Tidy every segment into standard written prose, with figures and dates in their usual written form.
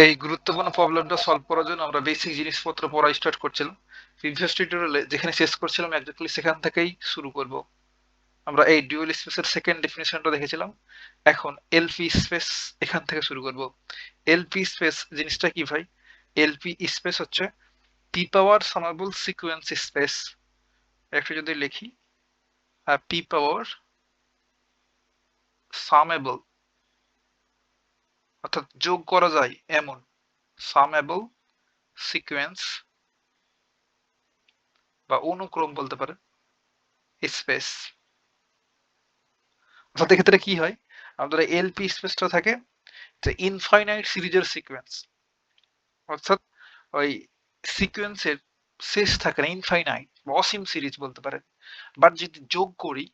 এই গুরুত্বপূর্ণ প্রবলেমটা সলভ করার জন্য আমরা বেসিক জিনিসপত্র পড়া স্টার্ট করছিলাম। প্রিভিয়াস টিউটোরিয়ালে যেখানে শেষ করছিলাম একজাক্টলি সেখান থেকেই শুরু করব। আমরা এই ডুয়াল স্পেসের সেকেন্ড ডেফিনিশনটা দেখেছিলাম। এখন এলপি স্পেস এখান থেকে শুরু করব। এলপি স্পেস জিনিসটা কি ভাই? এলপি স্পেস হচ্ছে পি পাওয়ার সামেবল সিকোয়েন্স স্পেস। একটু যদি লিখি, পি পাওয়ার সামেবল অর্থাৎ যোগ করা যায় এমন সামেবল সিকোয়েন্স বা অনুক্রম বলতে পারেন স্পেস। অর্থাৎ এক্ষেত্রে কি হয়, আমাদের এলপি স্পেসটা থাকে যে ইনফাইনাইট সিরিজের সিকোয়েন্স, অর্থাৎ ওই সিকোয়েন্সের শেষ থাকে না, ইনফাইনাইট বা অসীম সিরিজ বলতে পারেন। বাট যদি যোগ করি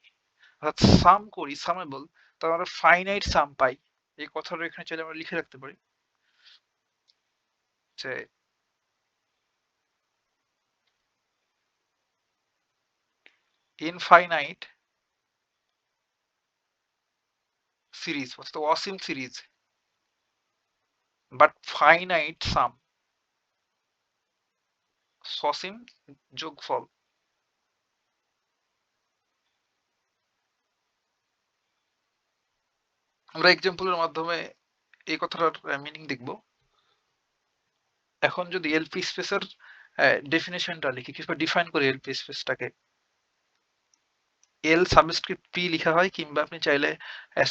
অর্থাৎ সাম করি সামেবল, তাহলে আমরা ফাইনাইট সাম পাই। এই কথাটা এখানে চাইলে আমরা লিখে রাখতে পারি যে ইনফাইনাইট সিরিজ অর্থাৎ অসীম সিরিজ বাট ফাইনাইট সাম, সসীম যোগফল। আমরা এক্সাম্পলের মাধ্যমে এই কথাটার মিনিং দেখব। এখন যদি এলপি স্পেসের ডেফিনেশনটা লিখি, কিভাবে ডিফাইন করি এলপি স্পেসটাকে, এল সাবস্ক্রিপ্ট পি লেখা হয়, কিংবা আপনি চাইলে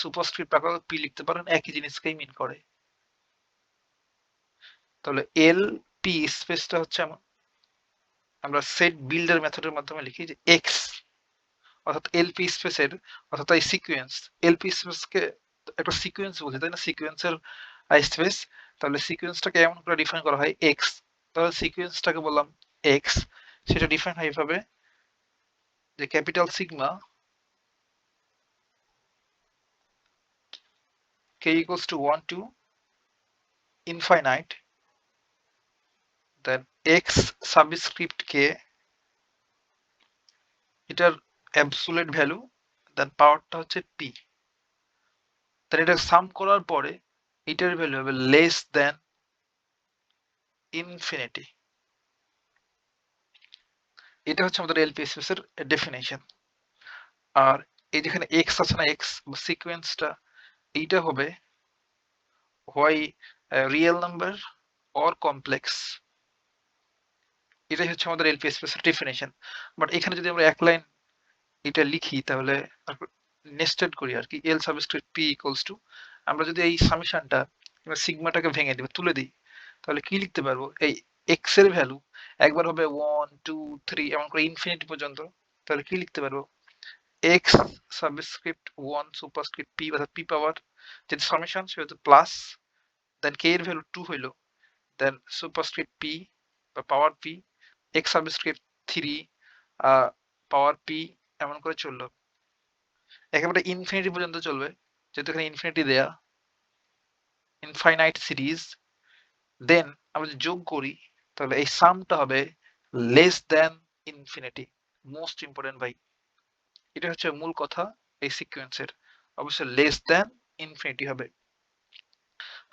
সুপারস্ক্রিপ্ট আকারে পি লিখতে পারেন, একই জিনিসকেই মিন করে। তাহলে এল পি স্পেসটা হচ্ছে আমরা সেট বিল্ডার মেথডের মাধ্যমে লিখি যে এক্স, অর্থাৎ এলপি স্পেসের অর্থাৎ এই সিকোয়েন্স, এলপি স্পেসকে একটা সিকোয়েন্স বলছে তাই না, সিকোয়েন্সের স্পেস। তাহলে সিকোয়েন্সটাকে এমন করে ডিফাইন করা হয় এক্স। তাহলে সিকোয়েন্সটাকে বললাম এক্স, সেটা ডিফাইন হয় এভাবে যে capital sigma k equals to 1 to infinite, then x subscript k, এটার অ্যাবসোলিউট ভ্যালু, দেন পাওয়ারটা হচ্ছে p। তাহলে এটা সাম করার পরে এটার ভ্যালু হবে লেস দেন ইনফিনিটি। এটা হচ্ছে আমাদের এলপি স্পেসের ডেফিনেশন। আর এই যেখানে এক্স আছে না, এক্স সিকোয়েন্সটা, এইটা হবে হয় রিয়েল নাম্বার অর কমপ্লেক্স। এটাই হচ্ছে আমাদের এলপি স্পেসের ডেফিনেশন। বাট এখানে যদি আমরা এক লাইন এটা লিখি, তাহলে নেস্টেড করি আর কি, এল সাবস্ক্রিপ্ট পি ইকুয়ালস টু, আমরা যদি এই সামেশনটা সিগমাটাকে ভেঙে দিই, তুলে দিই, তাহলে কি লিখতে পারবো, এই এক্স এর ভ্যালু একবার হবে 1 2 3 এমন করে ইনফিনিটি পর্যন্ত। তাহলে কি লিখতে পারবো, এক্স সাবস্ক্রিপ্ট 1 সুপারস্ক্রিপ্ট পি, অর্থাৎ পি পাওয়ার যেটা সামেশন সেটা প্লাস, দেন কে এর ভ্যালু 2 হইলো, দেন সুপারস্ক্রিপ্ট পি বা পাওয়ার পি, এক্স সাবস্ক্রিপ্ট 3 পাওয়ার পি, এমন করে চললো একেবারে ইনফিনিটি পর্যন্ত চলবে, যেহেতু এখানে ইনফিনিটি দেয়া, ইনফাইনাইট সিরিজ। দেন আমরা যদি যোগ করি, তাহলে এই সামটা হবে less than infinity. Most important ভাই, এটা হচ্ছে মূল কথা এই সিকোয়েন্সের, অবশ্যই লেস দেন ইনফিনিটি হবে।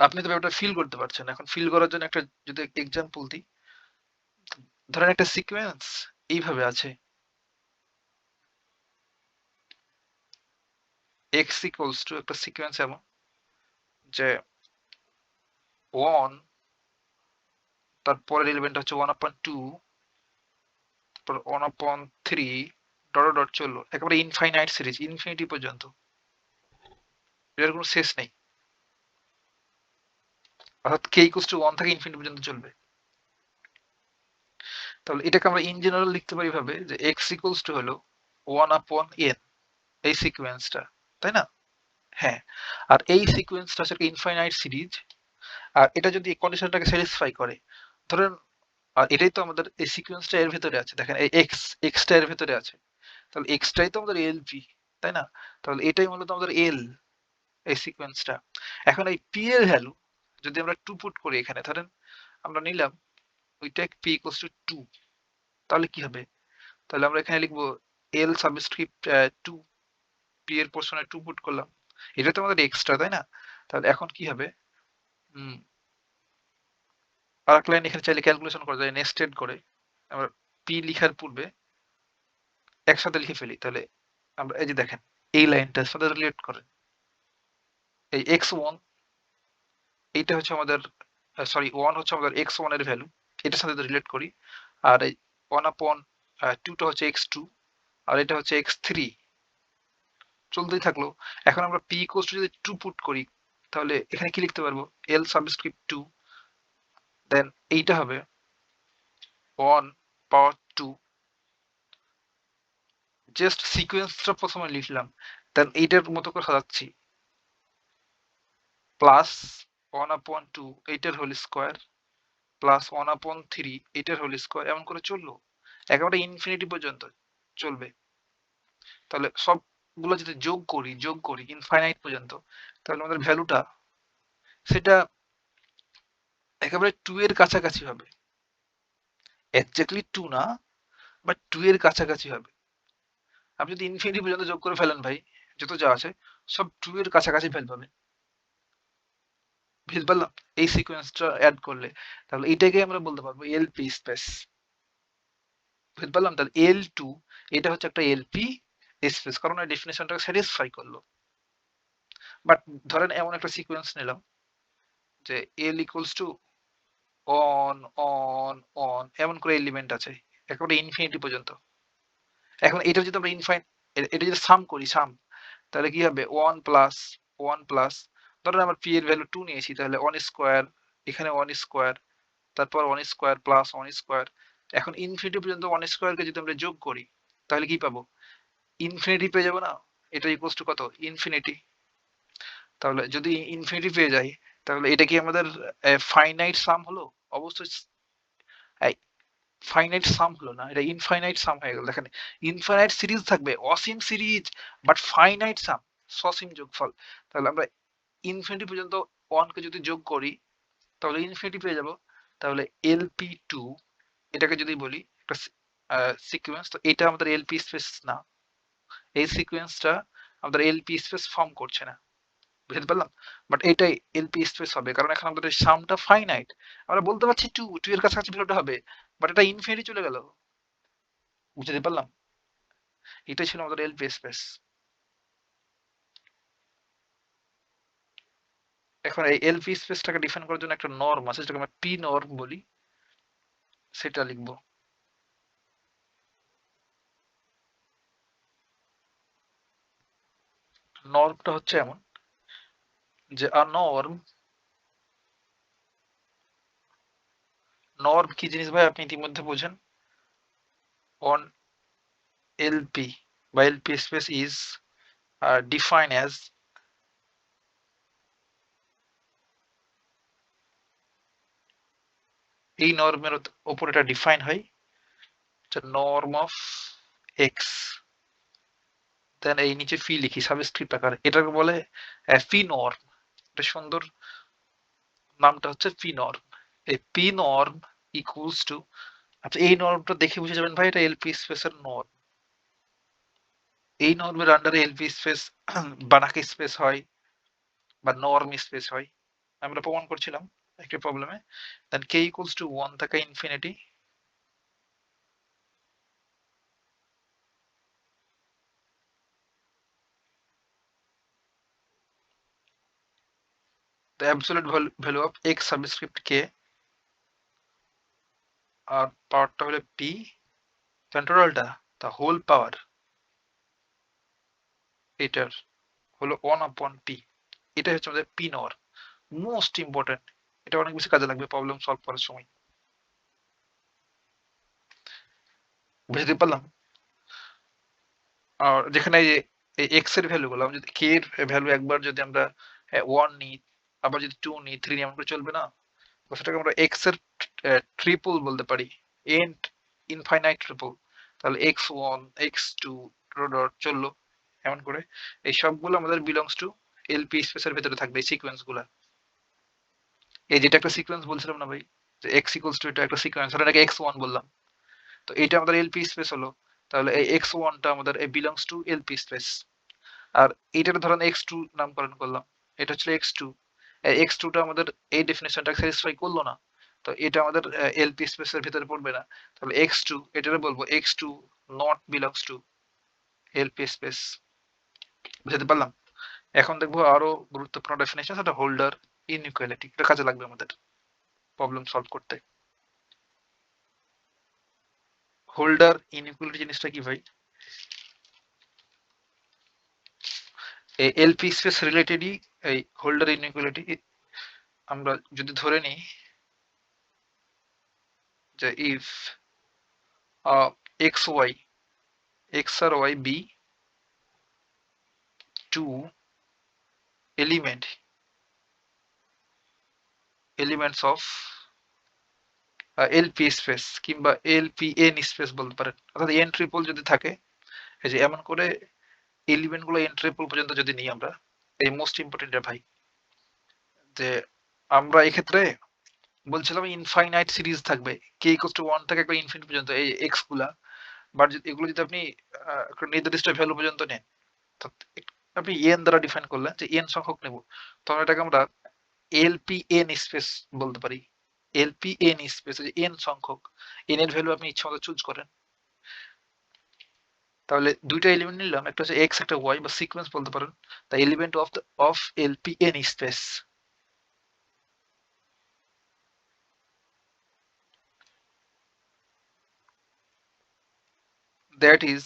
আপনি তো ব্যাপারটা ফিল করতে পারছেন। এখন ফিল করার জন্য একটা যদি এক্সাম্পল দিই, ধরেন একটা সিকোয়েন্স এইভাবে আছে, এক্স ইকুয়ালস টু একটা সিকোয়েন্স এমন যে 1, তারপরের এলিমেন্ট হচ্ছে 1/2, তারপর 1/3, ডট ডট চললো একেবারে ইনফাইনাইট সিরিজ, ইনফিনিটি পর্যন্ত, এর কোনো শেষ নেই। অর্থাৎ কে ইকুয়ালস টু 1 থেকে ইনফিনিটি পর্যন্ত চলবে। তাহলে এটাকে আমরা ইন জেনারেল লিখতে পারি ভাবে যে এক্স ইকুয়ালস টু হলো 1/n, এই সিকোয়েন্সটা, তাই না? হ্যাঁ। আর এই সিকোয়েন্সটা হচ্ছে ইনফাইনাইট সিরিজ। আর এটা যদি এই কন্ডিশনটাকে স্যাটিসফাই করে, ধরেন, আর এটাই তো আমাদের এই সিকোয়েন্সটা এর ভেতরে আছে, দেখেন এই এক্সটা এর ভেতরে আছে, তাহলে এক্সটাই তো আমাদের এলপি, তাই না? তাহলে এটাই মূলত আমাদের এল, এই সিকোয়েন্সটা। এখন এই পি এর ভ্যালু যদি আমরা 2 পুট করি এখানে, ধরেন আমরা নিলাম ওইটা পি ইকুয়ালস টু 2, তাহলে কি হবে? তাহলে আমরা এখানে লিখবো এল সাবস্ক্রিপ্ট 2, পি এর পোর্শনে 2 পুট করলাম, এটা তো আমাদের এক্সট্রা, তাই না? তাহলে এখন কি হবে, আরেক লাইন এখানে চাইলে ক্যালকুলেশন করা যায় নেস্টেড করে। আমরা পি লিখার পূর্বে একসাথে লিখে ফেলি, তাহলে আমরা এই যে দেখেন এই লাইনটার সাথে রিলেট করে এই x1, এইটা হচ্ছে আমাদের সরি 1 হচ্ছে আমাদের x1 এর ভ্যালু, এটার সাথে রিলেট করি। আর এই 1/2টা হচ্ছে x2, আর এটা হচ্ছে x3, চলতেই থাকলো। এখন আমরা p ইকুয়ালস টু যদি 2 পুট করি, তাহলে এখানে কি লিখতে পারবো, l সাবস্ক্রিপ্ট 2, দেন এইটা হবে 1/2, জাস্ট সিকোয়েন্সটা প্রথমে লিখলাম, দেন এইটার মতো করে সাজাচ্ছি, প্লাস 1/2 এইটার হোল স্কোয়ার, প্লাস 1/3 এইটার হোল স্কোয়ার, এমন করে চললো একেবারে ইনফিনিটি পর্যন্ত চলবে। তাহলে সবগুলো যদি যোগ করি ইনফাইনাইট পর্যন্ত, তাহলে আমাদের ভ্যালুটা সেটা একেবারে 2 এর কাছাকাছি হবে। এক্স্যাক্টলি 2 না, বাট 2 এর কাছাকাছি হবে। আপনি যদি ইনফিনিটি পর্যন্ত যোগ করে ফেলেন ভাই, যত যা আছে সব 2 এর কাছাকাছি ভ্যালু পাবেন। বুঝতে পারলাম? এই সিকোয়েন্সটা অ্যাড করলে, তাহলে এটাকে আমরা বলতে পারবো এলপি স্পেস। বুঝতে পারলাম? তাহলে L2 এটা হচ্ছে একটা এলপি স্পেস, কারণ এই ডেফিনেশনটাকে স্যাটিসফাই করলো। বাট ধরেন এমন একটা সিকোয়েন্স নিলাম যে L equals to on on on এমন করে এলিমেন্ট আছে একেবারে ইনফিনিটি পর্যন্ত। এখন এটা যদি আমরা এটা যদি সাম করি, তাহলে কি হবে 1 প্লাস ধরেন আমার পি এর ভ্যালু 2 নিয়েছি, তাহলে 1 স্কোয়ার, এখানে 1 স্কোয়ার, তারপর 1 স্কোয়ার প্লাস 1 স্কোয়ার। এখন ইনফিনিটি পর্যন্ত 1 স্কোয়ারকে যদি আমরা যোগ করি, তাহলে কি পাবো, ইনফিনিটি পেয়ে যাবো না? এটা ইকুয়ালস টু কত, ইনফিনিটি। তাহলে যদি ইনফিনিটি পেয়ে যাই, তাহলে এটা কি আমাদের ফাইনাইট সাম হলো? অবশ্যই ফাইনাইট সাম হলো না, এটা ইনফাইনাইট সাম হয়ে গেল। দেখেন ইনফাইনাইট সিরিজ থাকবে, অসীম সিরিজ, বাট ফাইনাইট সাম, সসীম যোগফল। তাহলে আমরা ইনফিনিটি পর্যন্ত 1 কে যদি যোগ করি, তাহলে ইনফিনিটি পেয়ে যাব। তাহলে LP2 এটাকে যদি বলি একটা সিকোয়েন্স, তো এটা আমাদের এলপি স্পেস না, এই সিকোয়েন্সটা আমাদের এলপি স্পেস ফর্ম করছে না। বুঝতে পারলাম? বাট এটাই এলপি স্পেস হবে, কারণ এখন আমাদের সামটা ফাইনাইট। আমরা বলতে পারছি 2 এর কাছাকাছি ভ্যালুটা হবে, বাট এটা ইনফিনিটি চলে গেল। বুঝতে পারলাম? এটাই ছিল আমাদের এলপি স্পেস। এখন এই এলপি স্পেসটাকে ডিফাইন করার জন্য একটা নর্ম আছে, যেটাকে আমরা পি নর্ম বলি, সেটা লিখবো। নর্মটা হচ্ছে এমন যে নর্ম কি জিনিস ভাই আপনি ইতিমধ্যে বোঝেন। অন এলপি বা LP space is define as, এই নর্মের ওপর এটা ডিফাইন হয়, নর্ম অফ এক্স, দেন এই নিচে ফি লিখি সাবস্ক্রিপ্ট আকারে, এটাকে বলে ফি নর্ম। এটা সুন্দর নামটা হচ্ছে পি নর্ম। এই পি নর্ম ইকুয়ালস টু, আচ্ছা এই নর্মটা দেখে বুঝে যাবেন ভাই এটা এলপি স্পেসের নর্ম। এই নর্মের আন্ডারে এলপি স্পেস বানাকে স্পেস হয় বা নর্ম স্পেস হয়, আমরা প্রমাণ করছিলাম একটা প্রবলেমে। দেন কে ইকুয়ালস টু 1 থেকে infinity, the absolute value of x subscript k, আর পাওয়ারটা হলো p, টোটালটা the whole power এটার হলো 1/p। এটাই হচ্ছে আমাদের পি নর্ম, মোস্ট ইম্পর্টেন্ট। এটা অনেক বেশি কাজে লাগবে প্রবলেম সলভ করার সময়। বুঝতে পারলাম? আর যেখানে এই এক্স এর ভ্যালু গুলো, আমি যদি কে এর ভ্যালু একবার যদি আমরা 1 নিই, আবার যদি 2 নিই, 3 নিই, এমন করে চলবে না। তো সেটাকে আমরা এক্স এর ট্রিপল বলতে পারি, এন্ড ইনফাইনাইট ট্রিপল। তাহলে x1 x2 ডট চললো এমন করে। এই সবগুলো আমাদের বিলংস টু এলপি স্পেসের ভেতরে থাকবে এই সিকোয়েন্স গুলা। এই যেটা একটা সিকোয়েন্স বলছিলাম না ভাই, যে x ইকুয়ালস টু এটা একটা সিকোয়েন্স, আর এটাকে x1 বললাম, তো এটা আমাদের এলপি স্পেস হলো। তাহলে এই x1 টা আমাদের বিলংস টু এলপি স্পেস। আর এইটার ধরেন x2 নামকরণ করলাম, এটা হচ্ছে x2। x2 টা আমাদের এই ডেফিনেশনটা স্যাটিসফাই করলো না, তো এটা আমাদের এলপি স্পেসের ভিতরে পড়বে না। তাহলে x2 এটারে বলবো x2 not belongs to LP space. বুঝতে পারলাম? এখন দেখবো আরো গুরুত্বপূর্ণ ডেফিনেশন, সেটা হোল্ডার ইনইকুয়ালিটি। এটা কাজে লাগবে আমাদের প্রবলেম সলভ করতে। হোল্ডার ইনইকুয়ালিটি জিনিসটা কি ভাই? এই এলপি স্পেস রিলেটেডই এই হোল্ডার ইনইকুয়ালিটি। আমরা যদি ধরে নিই যে ইফ এক্স ওয়াই এক্স আর Y be two elements of LP space কিংবা এলপিএন স্পেস বলতে পারেন, অর্থাৎ এন ট্রিপল যদি থাকে, এই যে এমন করে এলিমেন্ট গুলো এন ট্রিপল পর্যন্ত যদি নিই আমরা, এই মোস্ট ইম্পর্টেন্ট ভাই, যে আমরা এক্ষেত্রে বলছিলাম ইনফাইনাইট সিরিজ থাকবে, কে ইকুয়ালস টু 1 থেকে একবার ইনফিনিটি পর্যন্ত এই এক্স গুলা, বাট এগুলো যদি আপনি একটা নির্দিষ্ট ভ্যালু পর্যন্ত নেন, আপনি এন দ্বারা ডিফাইন করলেন যে এন সংখ্যক নেব, তখন এটাকে আমরা এলপিএন স্পেস বলতে পারি। এলপিএন স্পেস যে এন সংখ্যক, এন এর ভ্যালু আপনি ইচ্ছা মতো চুজ করেন। তাহলে দুইটা এলিমেন্ট নিলাম, একটা হচ্ছে এক্স একটা ওয়াই, বা সিকোয়েন্স বলতে পারেন, the element of LPN space, that is,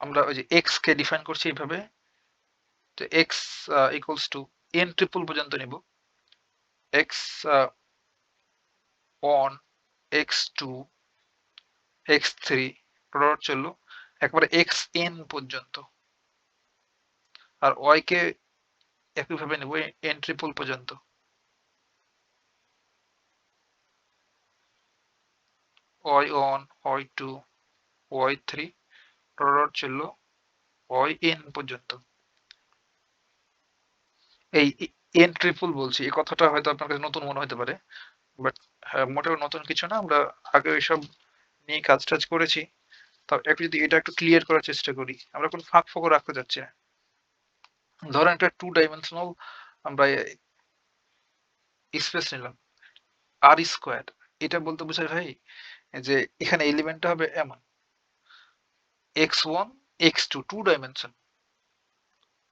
আমরা ওই যে এক্স কে ডিফাইন করছি এইভাবে, তো x equals to n triple পর্যন্ত নিব, x one, x two, x three dot চললো একবারে এক্স এন পর্যন্ত, আর ওয়াই কে একইভাবে নেব এন ট্রিপল পর্যন্ত, Y one, Y two, Y three dot চললো ওয়াই এন পর্যন্ত। এই এন ট্রিপল বলছি, এই কথাটা হয়তো আপনার কাছে নতুন মনে হতে পারে, বাট মোটেও নতুন কিছু না, আমরা আগে ওইসব নিয়ে কাজ টাজ করেছি। তো একটু যদি এটা একটু ক্লিয়ার করার চেষ্টা করি, আমরা কোন ফাঁক ফোকর রাখতে যাচ্ছি না। ধরেন একটা টু ডাইমেনশনাল আমরা স্পেস নিলাম আর স্কোয়ার, এটা বলতে বোঝায় ভাই যে এখানে এলিমেন্টটা হবে এমন x one, x two, two dimension.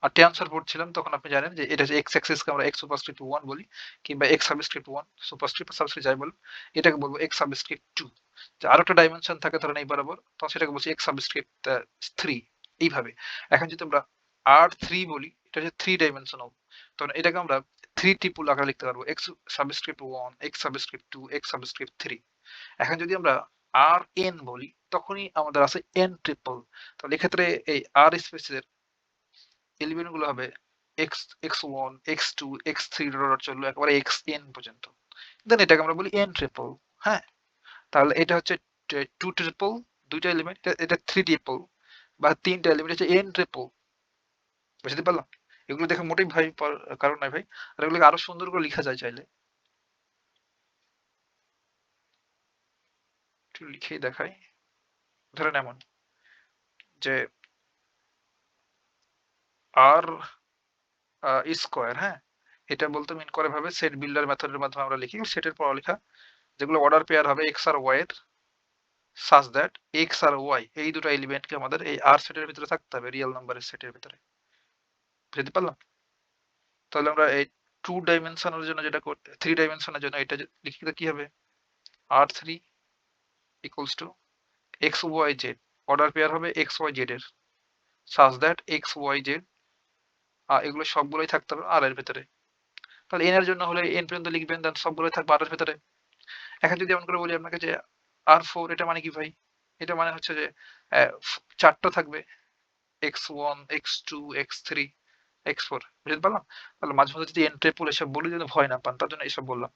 আর টেনসর পড়ছিলাম তখন আপনি জানেন যে এটা এক্স অ্যাক্সিসকে আমরা এক্স সুপারস্ক্রিপ্ট ওয়ান বলি, কিংবা x subscript one, superscript subscript যাই বলি, এটাকে বলবো এক্স সাবস্ক্রিপ্ট টু। আর একটা ডাইমেনশন থাকে ধরেন এই বরাবর, তখন সেটাকে বলছি এক্স সাবস্ক্রিপ্ট থ্রি। এইভাবে এখন যদি আমরা আর থ্রি বলি, এটা হচ্ছে থ্রি ডাইমেনশনাল, তখন এটাকে আমরা থ্রি ট্রিপল আকারে লিখতে পারবো, X subscript one, X subscript two, X subscript three. এখন যদি আমরা আর এন বলি, তখনই আমাদের আছে এন ট্রিপল। তাহলে এক্ষেত্রে এই আর স্পেসের এলিমেন্ট গুলো হবে X, X one, x two, x three dot চললো একেবারে এক্স এন পর্যন্ত। দেন এটাকে আমরা বলি এন ট্রিপল। হ্যাঁ, তাহলে এটা হচ্ছে টু ট্রিপল, দুইটা এলিমেন্ট, এটা থ্রি ট্রিপল বা তিনটা এলিমেন্ট হচ্ছে এন ট্রিপল। বুঝতে পারলাম? এগুলো দেখে মোটেই ভাই কারণ নাই ভাই, আর এগুলোকে আরো সুন্দর করে লেখা যায় চাইলে, একটু লিখেই দেখাই। ধরেন এমন যে আর স্কোয়ার, হ্যাঁ, এটা বলতে মিন করে ভাবে সেট বিল্ডার মেথডের মাধ্যমে আমরা লিখি সেটের পড়ালেখা, যেগুলো অর্ডার পেয়ার হবে এক্স আর ওয়াই এর, সাচ দ্যাট এক্স আর ওয়াই এই দুটো এলিমেন্টকে আমাদের এই আর সেটের ভিতরে থাকতে হবে, রিয়েল নাম্বারের সেটের ভিতরে। বুঝতে পারলাম? তাহলে আমরা এই টু ডাইমেনশনের জন্য যেটা করতে, থ্রি ডাইমেনশনের জন্য এটা লিখতে কি হবে, R three equals to x y z, order pair হবে এক্স ওয়াই জেড এর, such that x y z এগুলো সবগুলোই থাকতে হবে আর এর ভিতরে। তাহলে এন এর জন্য হলে এন পর্যন্ত লিখবেন, দেন সবগুলোই থাকবে আর এর ভিতরে। এখন যদি এমন করে বলি আপনাকে যে আর ফোর, এটা মানে কি ভাই? এটা মানে হচ্ছে যে চারটা থাকবে, X one, x two, x three, X four. বুঝতে পারলাম? তাহলে মাঝে মাঝে যদি এন ট্রিপল এসব বলি যেন ভয় না পান, তার জন্য এসব বললাম।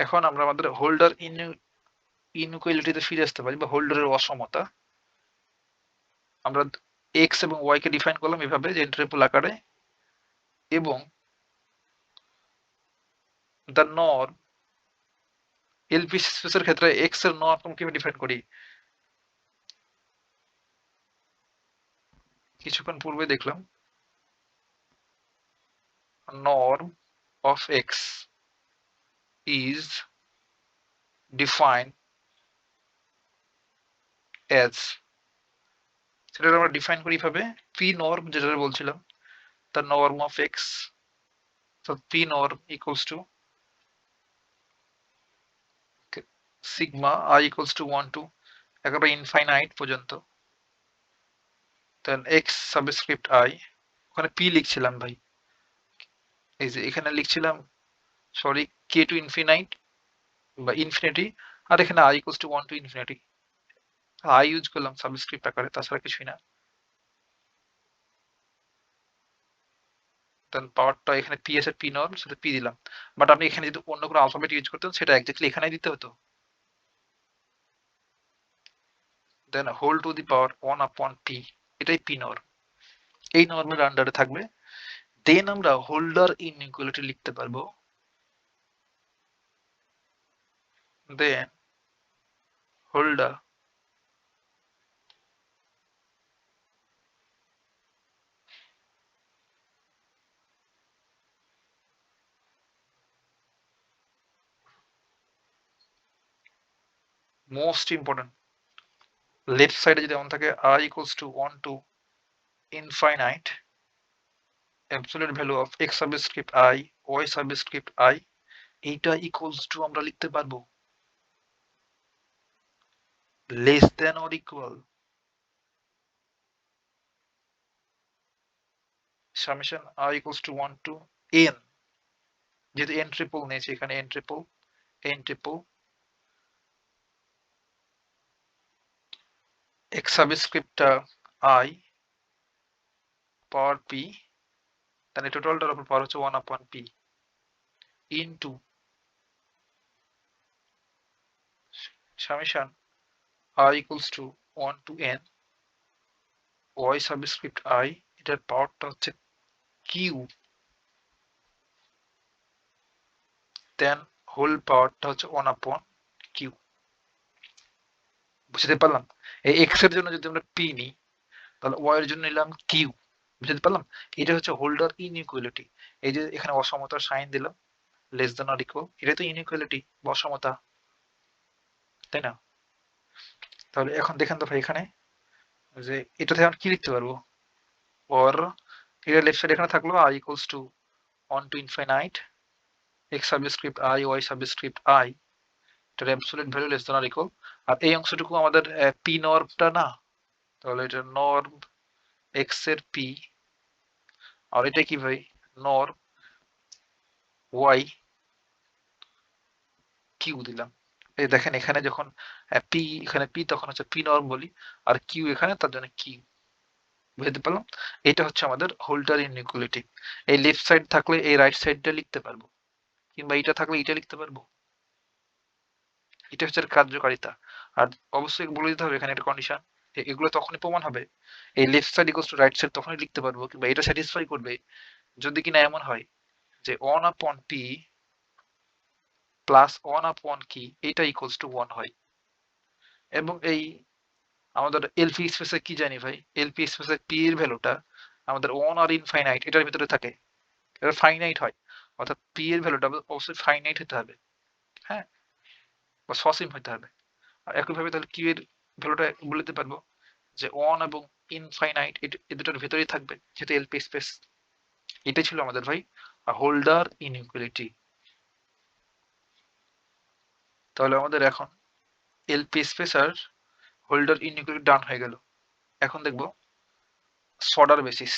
এখন আমরা আমাদের হোল্ডার ইনইকুয়ালিটিতে ফিরে আসতে পারি, বা হোল্ডারের অসমতা। আমরা এক্স এবং ওয়াই কে ডিফাইন করলাম এভাবে যে ট্রিপল আকারে, এবং দ্য নর্ম এলপি স্পেসের ক্ষেত্রে এক্স এর নর্ম কিভাবে ডিফাইন করি, কিছুক্ষণ পূর্বে দেখলাম norm of x is defined as, সেটা আমরা ডিফাইন করি ভাবে পি নর্ম, যেটা বলছিলাম the norm of x, so p norm equals to sigma I equals to 1 to একেবারে ইনফাইনাইট পর্যন্ত, দেন x সাবস্ক্রিপ্ট i, ওখানে p লিখছিলাম ভাই, এই যে এখানে লিখছিলাম সরি কে টু ইনফিনাইট বা ইনফিনিটি, আর এখানে i equals to 1 to infinity, i use করলাম সাবস্ক্রিপ্ট আকারে, তাছাড়া কিছুই না। দেন পাওয়ারটা এখানে পি এস এর পি নর্ম, সেটা পি দিলাম, বাট আপনি এখানে যদি অন্য কোনো আলফাবেট ইউজ করতেন সেটা এক্স্যাক্টলি এখানে দিতে হতো। দেন হোল টু দি পাওয়ার 1 আপন পি, এটাই পি নর্ম, এই নর্মের আন্ডারে থাকবে। দেন আমরা হোল্ডার ইনইকুয়ালিটি লিখতে পারবো, দেন হোল্ডার মোস্ট ইম্পর্টেন্ট, লেফট সাইডে যদি এমন থাকে i equals to 1 to infinite absolute value of x subscript I y subscript I, এইটা ইকুয়ালস টু আমরা লিখতে পারবো less than or equal summation I equals to 1 to n, যেহেতু n ট্রিপল নিয়েছি এখানে n triple x subscript I power p, তাহলে টোটালটার উপর পাওয়ার হচ্ছে 1 upon p into summation I equals to 1 to n y subscript I, এটার পাওয়ারটা হচ্ছে q, দেন whole পাওয়ারটা হচ্ছে 1 upon q। বুঝতে পারলাম? এই x এর জন্য যদি আমরা p নিই তাহলে y এর জন্য নিলাম q, বুঝতে পারলাম? এটা হচ্ছে হোল্ডার ইনইকুয়ালিটি। এই যে এখানে অসমতার সাইন দিলাম লেস দেন অর ইকুয়াল, এটাই তো ইনইকুয়ালিটি বা অসমতা, তাই না? তাহলে এখন দেখেন তো ভাই এখানে যে এটাতে আমরা কি লিখতে পারবো, or এটা লেফট সাইড এখানে থাকলো I equals to 1 to infinite x subscript I y subscript I, এটার absolute value less than or equal, আর এই অংশটুকু আমাদের পি নর্মটা না, তাহলে এটা নর্ম x এর পি, আর এটা কি ভাই নর্ম y কিউ দিলাম। এই দেখেন এখানে যখন পি এখানে পি তখন হচ্ছে পি নর্ম বলি, আর কিউ এখানে তার জন্য কিউ, বুঝতে পারলাম? এটা হচ্ছে আমাদের হোল্ডার ইনইকুয়ালিটি। এই লেফট সাইড থাকলে এই রাইট সাইডটা লিখতে পারবো, কিংবা এটা থাকলে এটা লিখতে পারবো, এটা হচ্ছে এর কার্যকারিতা। আর অবশ্যই বলে দিতে হবে এখানে একটা কন্ডিশন, এগুলো তখনই প্রমাণ হবে, এই left side equals to right side তখনই লিখতে পারবো, কিংবা এটা স্যাটিসফাই করবে যদি কিনা এমন হয় যে 1 আপন পি প্লাস 1 আপন কি এটা ইকুয়ালস টু 1 হয়। এবং এই আমাদের এলপি স্পেসে কি জানি ভাই, এলপি স্পেসে পি এর ভ্যালুটা আমাদের 1 আর ইনফাইনাইট এটার ভিতরে থাকে, এটা ফাইনাইট হয়, অর্থাৎ পি এর ভ্যালুটা অবশ্যই ফাইনাইট হতে হবে, হ্যাঁ, বা সসীম হতে হবে। আর একইভাবে তাহলে কিউ এর ভ্যালুটা বলে দিতে পারবো যে 1 এবং ইনফাইনাইট এই দুটোর ভেতরেই থাকবে, যেহেতু এলপি স্পেস। এটাই ছিল আমাদের ভাই হোল্ডার ইনইকুয়ালিটি। তাহলে আমাদের এখন এলপি স্পেস আর হোল্ডার ইনইকুয়ালিটি ডান হয়ে গেল। এখন দেখব সর্ডার বেসিস।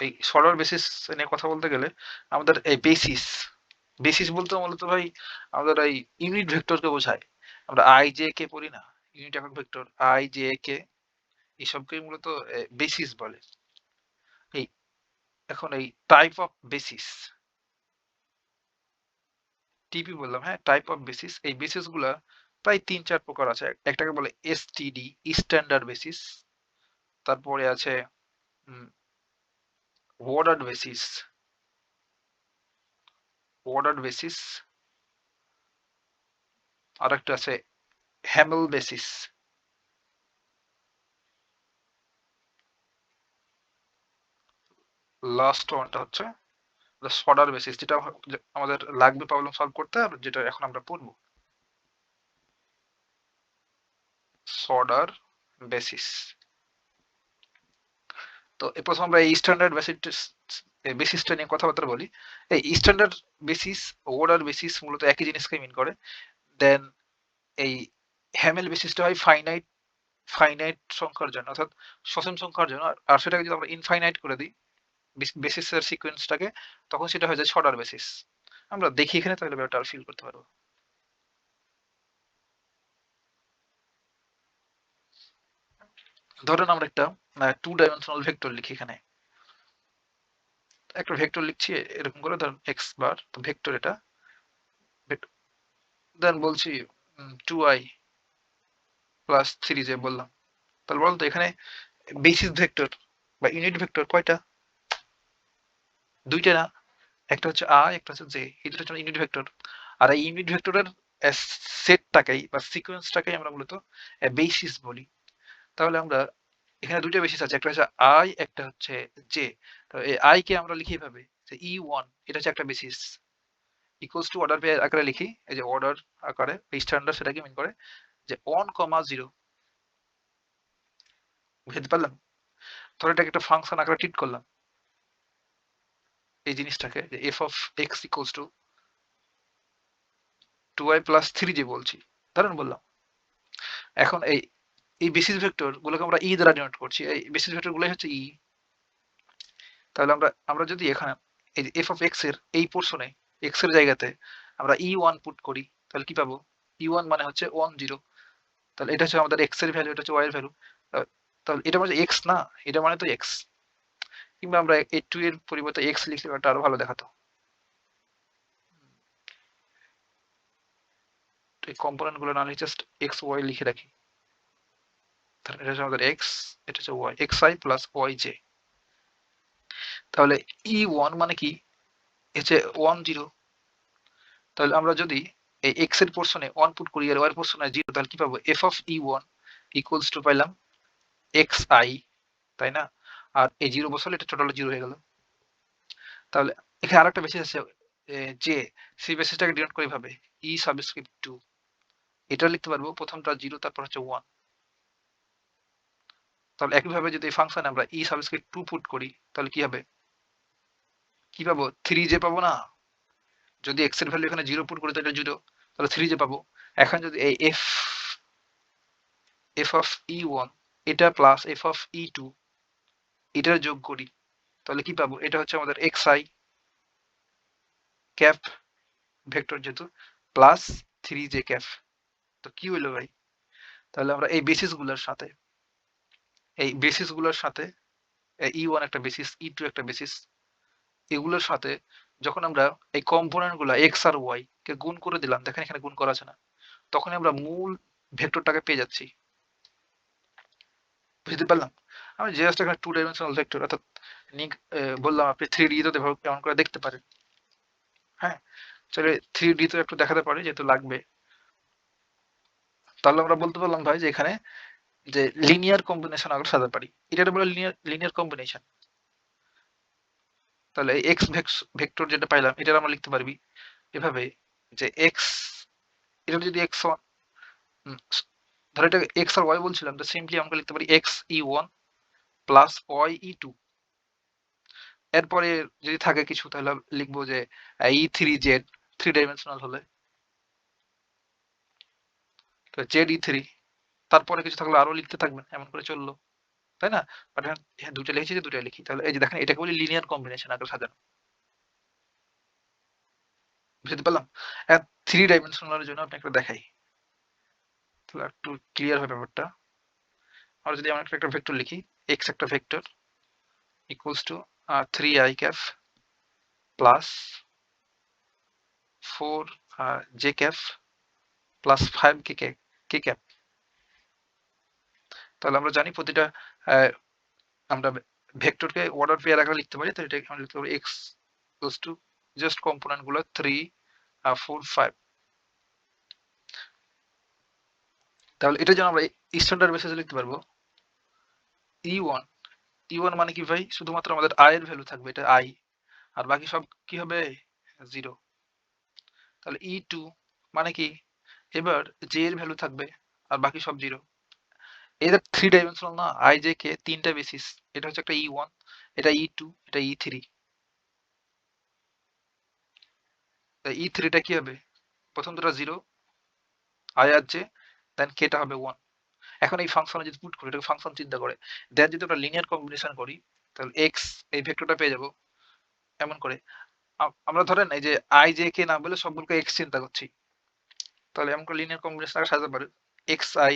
এই সর্ডার বেসিস নিয়ে কথা বলতে গেলে আমাদের এই বেসিস, বেসিস বলতে মূলত ভাই আমাদের এই ইউনিট ভেক্টরকে বোঝায়। আমরা আই জে কে পড়ি না, ইউনিট একক ভেক্টর আই জে কে, এইসবকেই মূলত বেসিস বলে। এই এখন এই টাইপ অফ বেসিস, টিপি বললাম, হ্যাঁ টাইপ অফ বেসিস, এই বেসিস গুলা প্রায় 3-4 প্রকার আছে। একটাকে বলে এসটিডি স্ট্যান্ডার্ড বেসিস, তারপরে আছে ওয়ার্ডার্ড বেসিস, আর একটা আছে হ্যামেল বেসিস, লাস্ট ওয়ানটা হচ্ছে সর্ডার বেসিস, যেটা আমাদের লাগবে প্রবলেম সলভ করতে, আর যেটা এখন আমরা পড়বো সর্ডার বেসিস। তো প্রথম আমরা এই স্ট্যান্ডার্ড বেসিসটা নিয়ে কথাবার্তা বলি। এই স্ট্যান্ডার্ড বেসিস, অর্ডার বেসিস মূলত একই জিনিসকে মিন করে। দেন এই হ্যামেল বেসিসটা হয় ফাইনাইট ফাইনাইট সংখ্যার জন্য, অর্থাৎ সসীম সংখ্যার জন্য। আর সেটাকে যদি আমরা ইনফাইনাইট করে দিই বেসিসের সিকোয়েন্সটাকে, তখন সেটা হয়ে যায় শর্টার বেসিস। আমরা দেখি এখানে, তাহলে ব্যাপারটা আর ফিল করতে পারবো। ধরেন আমরা একটা 2 ডাইমেনশনাল ভেক্টর লিখি এখানে। একটা ভেক্টর লিখছি এরকম করে, ধরেন এক্স বার, তো ভেক্টর এটা, দেন বলছি 2i প্লাস 3j বললাম। তাহলে বলতো এখানে বেসিস ভেক্টর বা ইউনিট ভেক্টর কয়টা? দুইটা না? একটা হচ্ছে আই, একটা হচ্ছে জে, এই দুটো হচ্ছে ইউনিট ভেক্টর। আর এই ইউনিট ভেক্টরের সেটটাকেই বা সিকোয়েন্সটাকেই আমরা মূলত বেসিস বলি। তাহলে আমরা এখানে দুইটা বেসিস আছে, একটা হচ্ছে আই, একটা হচ্ছে জে। তো এই আই কে আমরা লিখি এভাবে যে ই1, এটা হচ্ছে একটা basis, equals to order pair আকারে লিখি। এই যে অর্ডার আকারে স্ট্যান্ডার্ড সেটাকে মিন করে যে 1,0। বুঝতে পারলাম? ধর এটাকে একটা ফাংশন আকারে ট্রিট করলাম এই জিনিসটাকে, যে F of x equals two 2i plus 3j বলছি, ধরেন বললাম। এখন এই এই বেসিস ভেক্টর গুলোকে আমরা ই দ্বারা ডিনোট করছি, এই বেসিস ভেক্টর গুলোই হচ্ছে ই। তাহলে আমরা আমরা যদি এখানে এই যে এফ অফ এক্স এর এই পোর্শনে এক্স এর জায়গাতে আমরা ই1 পুট করি, তাহলে কি পাবো? ই1 মানে হচ্ছে 10। তাহলে এটা হচ্ছে আমাদের এক্স এর ভ্যালু, এটা হচ্ছে ওয়াই এর ভ্যালু। তাহলে এটা মানে এক্স না, এটা মানে তো এক্স। কিংবা আমরা এই 2 এর পরিবর্তে এক্স লিখলে এটা আরো ভালো দেখাতো। তো এই কম্পোনেন্ট গুলো না লিখে জাস্ট এক্স ওয়াই লিখে রাখি। তাহলে এটা হচ্ছে আমাদের এক্স, এটা হচ্ছে Y, X I plus Y J. তাহলে ই1 মানে কি? হচ্ছে 10। তাহলে আমরা যদি এই এক্স এর পোর্শনে 1 পুট করি আর ওয়াই এর পোর্শনে 0, তাহলে কি পাবো? F of E1 equals to পাইলাম এক্স আই, তাই না? আর এই 0 বসালে এটা টোটাল 0 হয়ে গেল। তাহলে এখানে আরেকটা বেসিস আছে যে, সেই বেসিসটাকে ডিনোট করে এভাবে ই সাবস্ক্রিপ্ট 2। এটা লিখতে পারবো প্রথমটা 0, তারপর হচ্ছে 1। তাহলে একইভাবে যদি এই ফাংশনে আমরা ই সাবস্ক্রিপ্ট 2 পুট করি, তাহলে কি হবে? কি পাবো? 3j পাবো না? যদি এক্স এর ভ্যালু এখানে 0 পুট করি, তাহলে 0, তাহলে 3j পাবো। এখন যদি এই এফ অফ ই1 এটা প্লাস এফ অফ ই2 এটার যোগ করি, তাহলে কি পাবো? এটা হচ্ছে আমাদের এক্স আই ক্যাপ ভেক্টর যেহেতু, প্লাস 3j ক্যাপ। তো কি হইলো ভাই? তাহলে আমরা এই বেসিস গুলোর সাথে ই1 একটা বেসিস, ই2 একটা বেসিস, এগুলোর সাথে যখন আমরা এই কম্পোনেন্ট গুলা এক্স আর ওয়াই কে গুণ করে দিলাম, দেখেন এখানে গুণ করা আছে না, তখন আমরা মূল ভেক্টরটাকে পেয়ে যাচ্ছি। বুঝতে পারলাম? আমি জাস্ট এখানে 2 ডাইমেনশনাল ভেক্টর, অর্থাৎ বললাম আপনি 3D তো কেমন করে দেখতে পারেন। হ্যাঁ, চলে 3D তো একটু দেখাতে পারি যেহেতু লাগবে। তাহলে আমরা বলতে পারলাম ভাই যে এখানে যে লিনিয়ার কম্বিনেশন আমরা সাজাতে পারি, এটা বলে লিনিয়ার কম্বিনেশন। তাহলে এই এক্স ভেক্টর যেটা পাইলাম, এটা আমরা লিখতে পারবি এভাবে যে এক্স, এটা যদি এক্স ওয়ান, ধর এটা এক্স আর ওয়াই বলছিলাম, তো সিম্পলি আমরা লিখতে পারি X E plus Y E. এরপরে যদি থাকে কিছু, তাহলে লিখবো যে ই3 জেড, 3 ডাইমেনশনাল হলে জেড ই3। তারপরে কিছু থাকলে আরো লিখতে থাকবেন, এমন করে চললো, তাই না? বাট হ্যাঁ, দুটো লিখেছি যে দুটো লিখি। তাহলে এই যে দেখেন, এটাকে বলি লিনিয়ার কম্বিনেশন আকারে সাজানো। বুঝতে পারলাম? 3 ডাইমেনশনালের জন্য আপনি একটা দেখাই, তাহলে একটু ক্লিয়ার হবে ব্যাপারটা। আর যদি আমরা একটা ভেক্টর লিখি, এক্স একটা vector equals to 3i cap plus 4 J cap plus 5 K cap. তাহলে আমরা জানি প্রতিটা আহ, আমরা ভেক্টরকে অর্ডার পেয়ার আকারে লিখতে পারি, তো এটা আমরা লিখতে পারি x equals two just component গুলো 3 4 5। তাহলে এটার জন্য আমরা স্ট্যান্ডার্ড বেসিসে লিখতে পারবো ই1 E1 মানে কি ভাই? শুধুমাত্র আমাদের i এর ভ্যালু থাকবে, এটা i, আর বাকি সব কি হবে? 0। তাহলে E2 মানে কি? এবার j এর ভ্যালু থাকবে আর বাকি সব 0। এটা 3 ডাইমেনশনাল না, i j k 3টা বেসিস। এটা হচ্ছে একটা E1, এটা E2, এটা E3। E3 টা কি হবে? প্রথম দুটো 0, i R j, then k টা হবে 1। এখন এই ফাংশনে যদি পুট করি, এটাকে ফাংশন চিন্তা করে, দেন যদি আমরা লিনিয়ার কম্বিনেশন করি, তাহলে x এই ভেক্টরটা পেয়ে যাব এমন করে। আমরা ধরেন এই যে i j k না বলে সবগুলোকে x চিন্তা করছি, তাহলে এমন করে লিনিয়ার কম্বিনেশন সাজাতে পারি। xi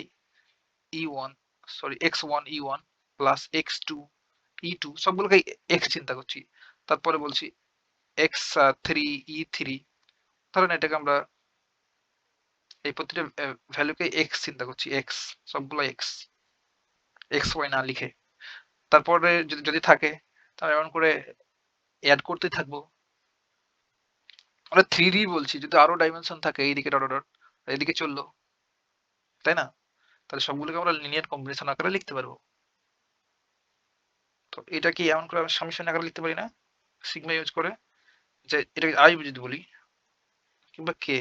e1, sorry x1 e1 plus x2 e2, সবগুলোকে x চিন্তা করছি। তারপরে বলছি x3 e3, ধরেন এটাকে আমরা এই প্রতিটা ভ্যালুকে x চিন্তা করছি, x সবগুলো x, xy না লিখে। তারপরে যদি যদি থাকে তাহলে এমন করে অ্যাড করতে থাকবো। আমরা 3D বলছি, যদি আরো ডাইমেনশন থাকে এইদিকে ডট ডট এইদিকে চললো, তাই না? তাহলে সবগুলোকে আমরা লিনিয়ার কম্বিনেশন আকারে লিখতে পারবো। তো এটা কি এমন করে সামেশন আকারে লিখতে পারি না, সিগমা ইউজ করে, যে এটাকে আই যদি বলি, কিংবা কে,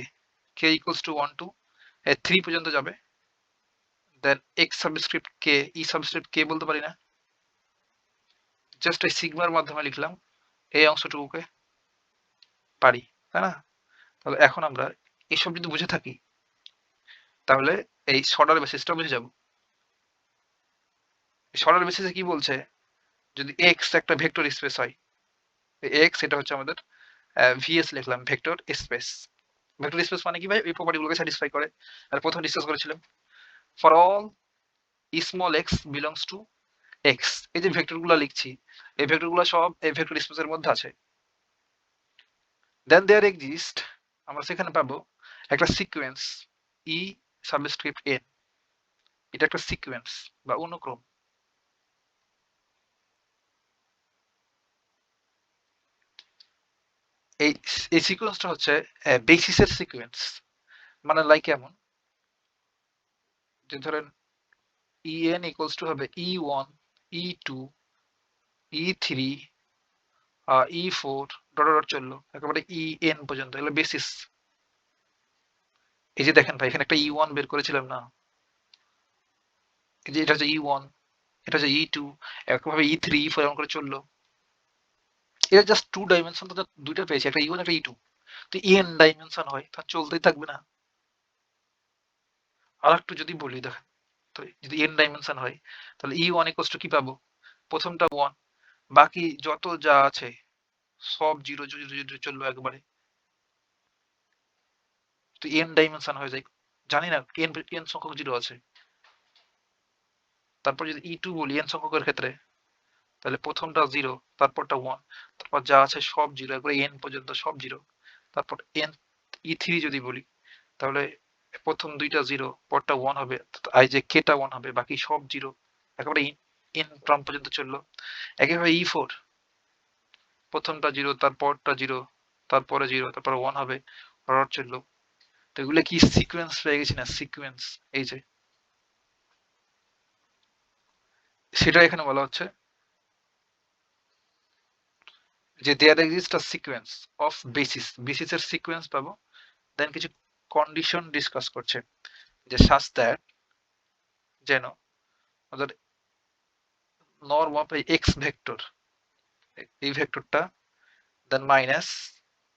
কে ইকুয়ালস টু 1 টু 3 পর্যন্ত যাবে, দেন x subscript k, e subscript কে বলতে পারি না, জাস্ট এই সিগমার মাধ্যমে লিখলাম এই অংশটুকুকে, পারি, তাই না? তাহলে এখন আমরা এইসব যদি বুঝে থাকি, তাহলে এই শর্টার বেসিসটা বুঝে যাব। শর্টার বেসিসে কি বলছে, যদি এক্স একটা ভেক্টর স্পেস হয়, এক্স এটা হচ্ছে আমাদের ভিএস লিখলাম, ভেক্টর স্পেস। ভেক্টর স্পেস মানে কি ভাই? এই প্রপার্টিগুলোকে স্যাটিসফাই করে। আর প্রথম ডিসকাস করেছিলাম, for all small x belongs to x, এই যে ভেক্টরগুলো লিখছি, এই ভেক্টরগুলো সব এই ভেক্টর স্পেসের মধ্যে আছে। দেন দেয়ার এক্সিস্ট, আমরা সেখানে পাবো একটা সিকোয়েন্স ই সাবস্ক্রিপ্ট এন, এটা একটা সিকোয়েন্স বা অনুক্রম। এই এই সিকোয়েন্সটা হচ্ছে বেসিসের সিকোয়েন্স। মানে লাইক এমন, যে ধরেন en ইকুয়ালস টু হবে e1 e2 e3 e4 dot dot চললো একেবারে en পর্যন্ত, এগুলো বেসিস। এই যে দেখেন ভাই, এখানে একটা e1 বের করেছিলাম না, এই যে এটা হচ্ছে e1, এটা হচ্ছে e2, একভাবে e3 e4 এমন করে চললো। এটা জাস্ট 2 ডাইমেনশন, তো দুইটা পেয়েছি, একটা e1 একটা e2। তো en ডাইমেনশন হয় তা চলতেই থাকবে না। আর একটু যদি বলি দেখেন, তো যদি n ডাইমেনশন হয়, তাহলে e1 ইকুয়ালস টু কি পাবো? প্রথমটা 1, বাকি যত যা আছে সব জিরো জিরো জিরো চললো একবারে। তো n ডাইমেনশন হয়ে যায়, জানি না n সংখ্যক জিরো আছে। তারপর যদি e2 বলি n সংখ্যকের ক্ষেত্রে, তাহলে প্রথমটা 0, তারপরটা 1, তারপর যা আছে সব জিরো একবারে n পর্যন্ত সব জিরো। তারপর n e3 যদি বলি, তাহলে প্রথম দুইটা 0, পরটা 1 হবে, i যে k টা 1 হবে, বাকি সব জিরো একেবারে n প্রাম পর্যন্ত চললো। একইভাবে e4, প্রথমটা 0, তারপরটা 0, তারপরে 0, তারপরে 1 হবে, ডট চললো। তো এগুলো কি সিকোয়েন্স পেয়ে গেছি না, সিকোয়েন্স। এই যে সেটা এখানে বলা হচ্ছে যে there exist a sequence of basis, বেসিসের সিকোয়েন্স পাবো। দেন কিছু কন্ডিশন ডিসকাস করছে, যে সাজ দ্যাট, যেন আমাদের নর্ম অফ এই এক্স ভেক্টর, এই ভেক্টরটা, দেন মাইনাস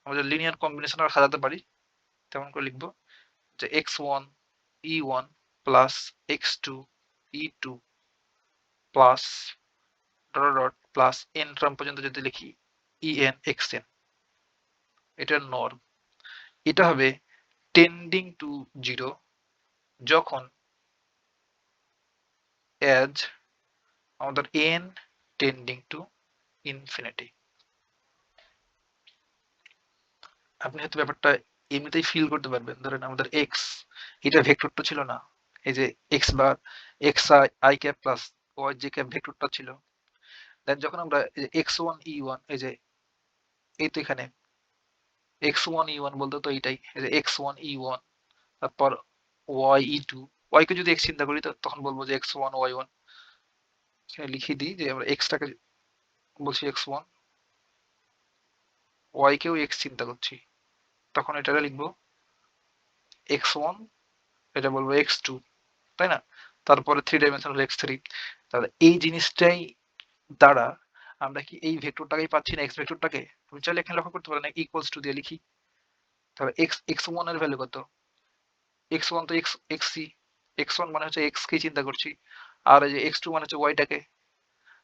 আমাদের লিনিয়ার কম্বিনেশন আমরা সাজাতে পারি। তেমন করে লিখবো যে x1 e1 plus x2 e2 plus dot dot plus n term পর্যন্ত যদি লিখি en xn, এটার নর্ম। এটা হবে টেন্ডিং টু জিরো যখন এজ আমাদের n টেন্ডিং টু ইনফিনিটি। আপনি হয়তো ব্যাপারটা এমনিতেই ফিল করতে পারবেন। ধরেন আমাদের এক্স, এটা ভেক্টরটা ছিল না, এই যে x bar x i cap plus Y j cap ভেক্টরটা ছিল। দেন যখন আমরা এক্স ওয়ান ই ওয়ান, এই যে এই তো এখানে এক্স ওয়ান ই ওয়ান বলতে তো এইটাই, এই যে এক্স ওয়ান ই ওয়ান, তারপর ওয়াই ই টু, ওয়াই কে যদি এক্স চিন্তা করি তো তখন বলবো যে এক্স ওয়ান ওয়াই ওয়ান, এখানে লিখে দিই যে আমরা এক্সটাকে বলছি x1, y কেও x চিন্তা করছি, তখন এটাকে লিখবো x1, এটা বলবো x2, তাই না? তারপরে 3 ডাইমেনশনাল x3। তাহলে এই জিনিসটাই দ্বারা আমরা কি এই ভেক্টরটাকেই পাচ্ছি না, x ভেক্টরটাকে? তুমি চাইলে এখানে লক্ষ্য করতে পারো না, ইকুয়ালস টু দিয়ে লিখি। তাহলে x1 এর ভ্যালু কত? x1 তো xc, x1 মানে হচ্ছে x কে চিন্তা করছি, আর এই যে x2 মানে হচ্ছে y টাকে,